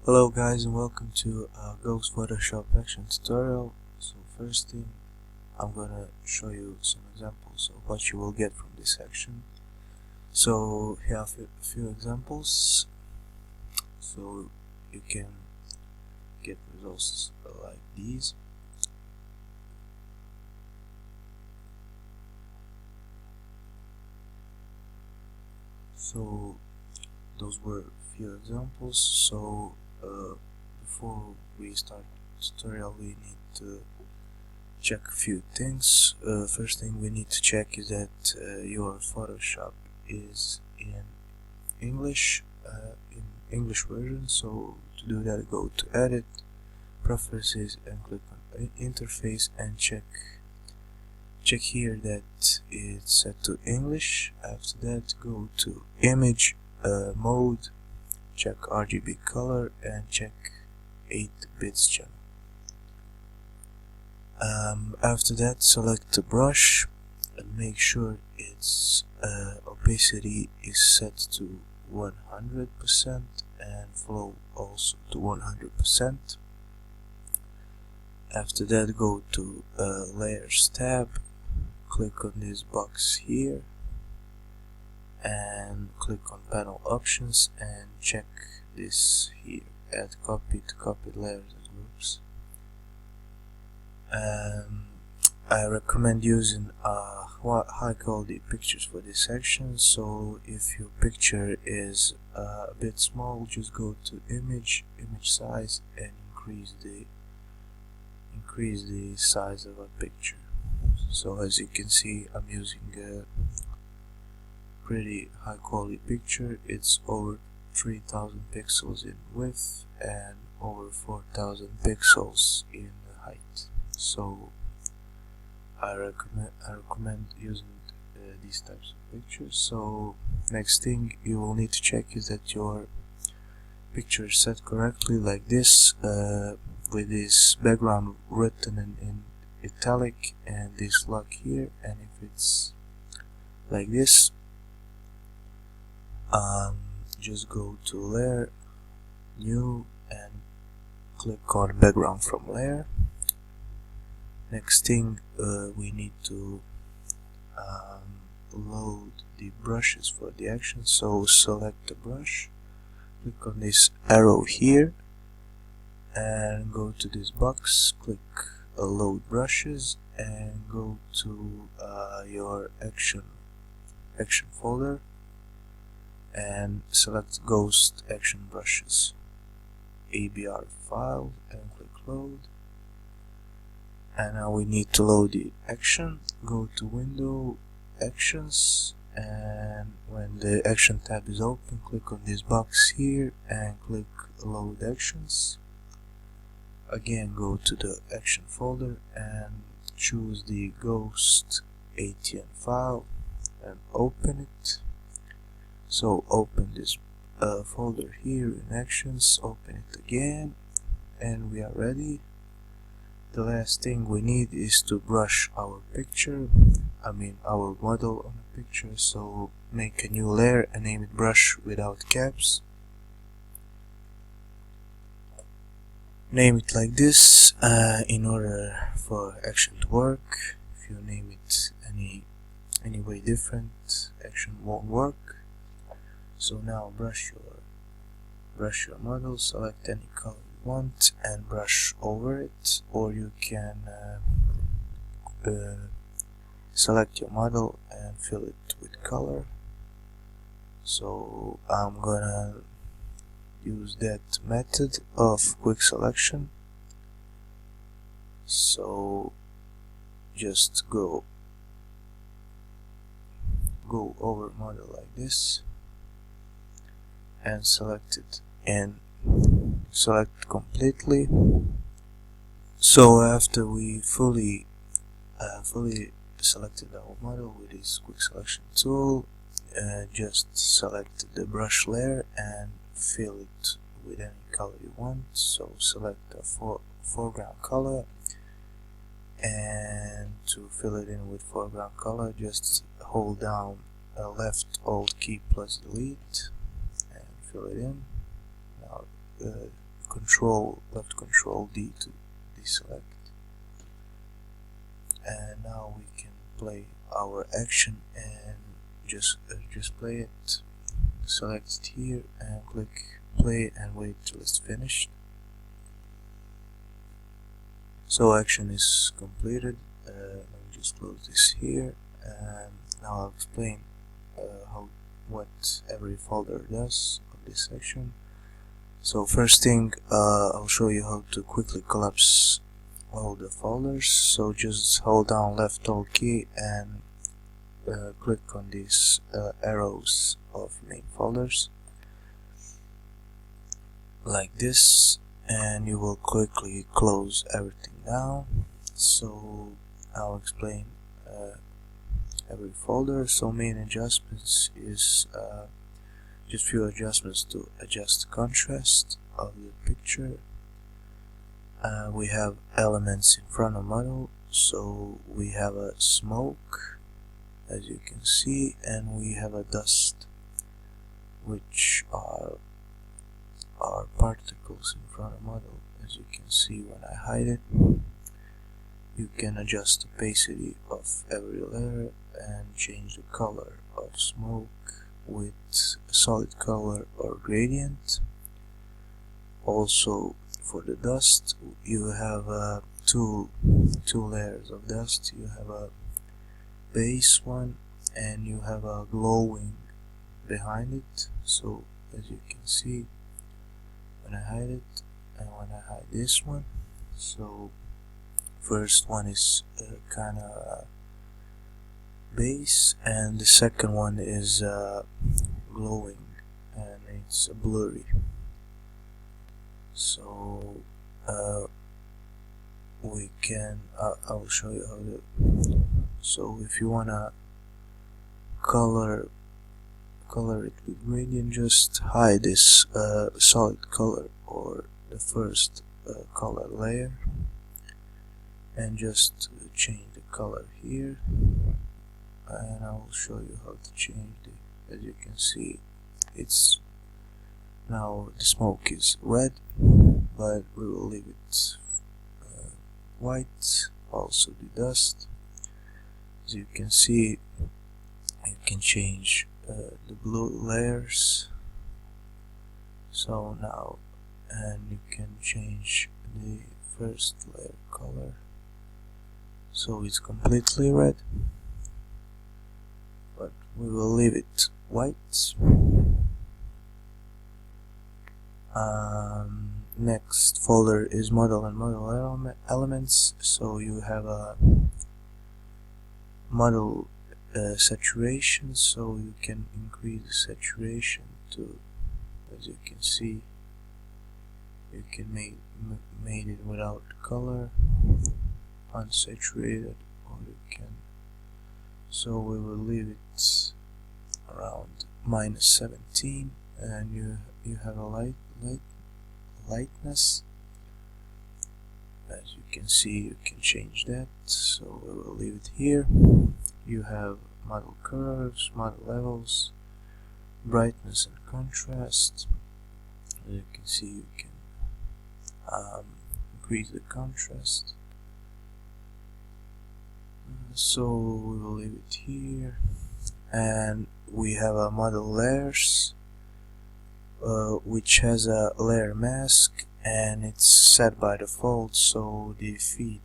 Hello guys and welcome to Ghost Photoshop action tutorial. So first thing, I'm gonna show you some examples of what you will get from this action. So here are a few examples, so you can get results like these. So those were a few examples. So before we start the tutorial, we need to check a few things. First thing we need to check is that your Photoshop is in English version. So to do that, go to Edit, Preferences, and click on Interface and check here that it's set to English. After that, go to Image Mode, check RGB color and check 8 bits channel. After that, select the brush and make sure its opacity is set to 100% and flow also to 100%. After that, go to Layers tab, click on this box here and click on Panel Options and check this here, Add Copy to copy layers and groups. I recommend using high quality pictures for this section. So if your picture is a bit small, just go to image size and increase the size of a picture. So as you can see, I'm using a pretty high quality picture. It's over 3000 pixels in width and over 4000 pixels in height. So I recommend using these types of pictures. So next thing you will need to check is that your picture is set correctly, like this, with this background written in italic and this lock here. And if it's like this, just go to Layer, New, and click on Background from Layer. Next thing, we need to load the brushes for the action. So select the brush, click on this arrow here and go to this box, click Load Brushes and go to your action folder and select Ghost Action Brushes, ABR file, and click Load. And now we need to load the action. Go to Window, Actions, and when the Action tab is open, click on this box here and click Load Actions. Again, go to the Action folder and choose the Ghost ATN file and open it. So open this folder here in Actions, open it again, and we are ready. The last thing we need is to brush our picture, our model on a picture. So make a new layer and name it Brush without caps. Name it like this in order for action to work. If you name it any way different, action won't work. So now brush your model, select any color you want and brush over it, or you can select your model and fill it with color. So I'm gonna use that method of quick selection. So just go over model like this and select it and select completely. So after we fully selected our model with this quick selection tool, just select the brush layer and fill it with any color you want. So select the foreground color, and to fill it in with foreground color, just hold down left Alt key plus delete and fill it in. Now left control D to deselect. And now we can play our action and just play it. Select it here and click play and wait till it's finished. So action is completed. Let me just close this here, and now I'll explain what every folder does of this section. So first thing, I'll show you how to quickly collapse all the folders. So just hold down left alt key and click on these arrows of main folders like this, and you will quickly close everything down. So I'll explain every folder. So main adjustments is just few adjustments to adjust the contrast of the picture. We have elements in front of model, so we have a smoke, as you can see, and we have a dust, which are particles in front of model. As you can see when I hide it, you can adjust the opacity of every layer and change the color of smoke with a solid color or gradient. Also for the dust, you have two layers of dust. You have a base one and you have a glowing behind it. So as you can see when I hide it and when I hide this one, so first one is kinda base and the second one is glowing and it's blurry. So we can I'll show you how to. So if you wanna color it with gradient, just hide this solid color or the first color layer and just change the color here, and I will show you how to change it. As you can see, it's now the smoke is red, but we will leave it white. Also the dust, as you can see, you can change the blue layers. So now, and you can change the first layer color so it's completely red, but we will leave it white. Next folder is model and model elements. So you have a model saturation, so you can increase the saturation to, as you can see, you can make it without color, unsaturated, or you can, so we will leave it around -17, and you have a lightness. As you can see, you can change that, so we will leave it here. You have model curves, model levels, brightness and contrast. As you can see, you can increase the contrast. So we will leave it here, and we have a model layers, which has a layer mask, and it's set by default, so the feet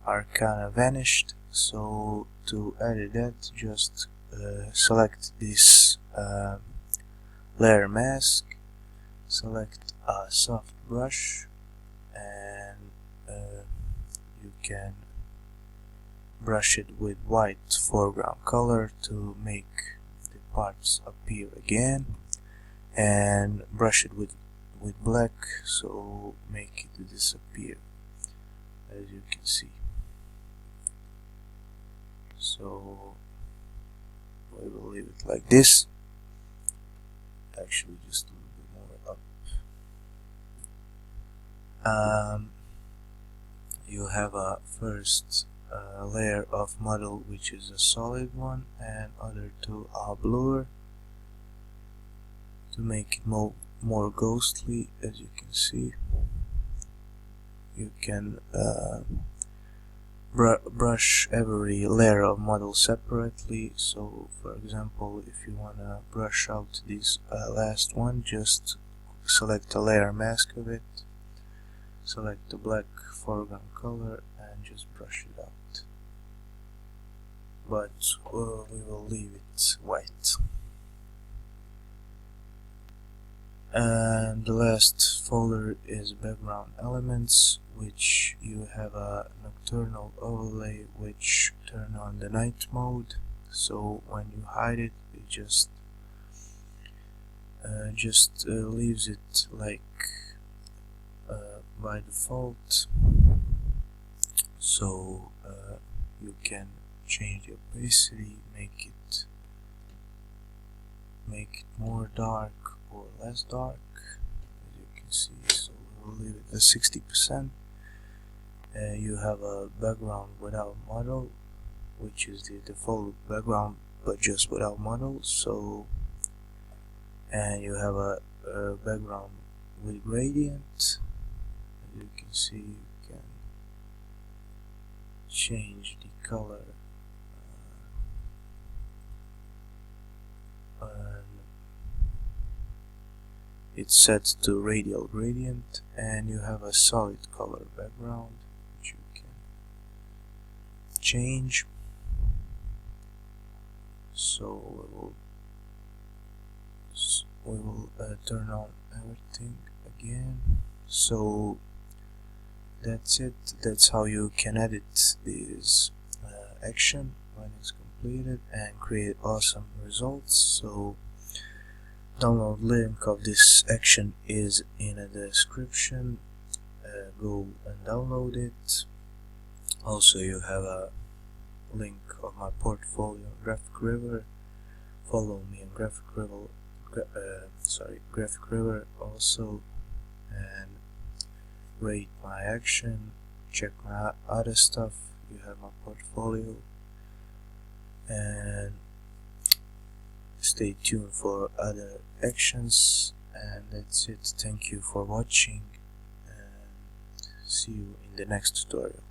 are kind of vanished. So to edit that, just select this layer mask, select a soft brush, and you can brush it with white foreground color to make the parts appear again, and brush it with black, so make it disappear, as you can see. So we will leave it like this. Actually, just a little bit more up. You have a first layer of model, which is a solid one, and other two are blur. To make it more ghostly, as you can see. You can brush every layer of model separately. So for example, if you want to brush out this last one, just select a layer mask of it, select the black foreground color and just brush it out, but we will leave it white. And the last folder is background elements, which you have a nocturnal overlay which turn on the night mode, so when you hide it, it just leaves it like by default. So you can change the opacity, make it more dark or less dark, as you can see. So we'll leave it at 60%. You have a background without model, which is the default background but just without model. So, and you have a background with gradient. As you can see, you can change the color and it's set to radial gradient, and you have a solid color background which you can change. So we will turn on everything again. So that's it. That's how you can edit this action when it's completed and create awesome results. So download link of this action is in the description. Go and download it. Also, you have a link of my portfolio on Graphic River. Follow me on Graphic River also, and rate my action. Check my other stuff. You have my portfolio, and stay tuned for other actions. And that's it. Thank you for watching, and see you in the next tutorial.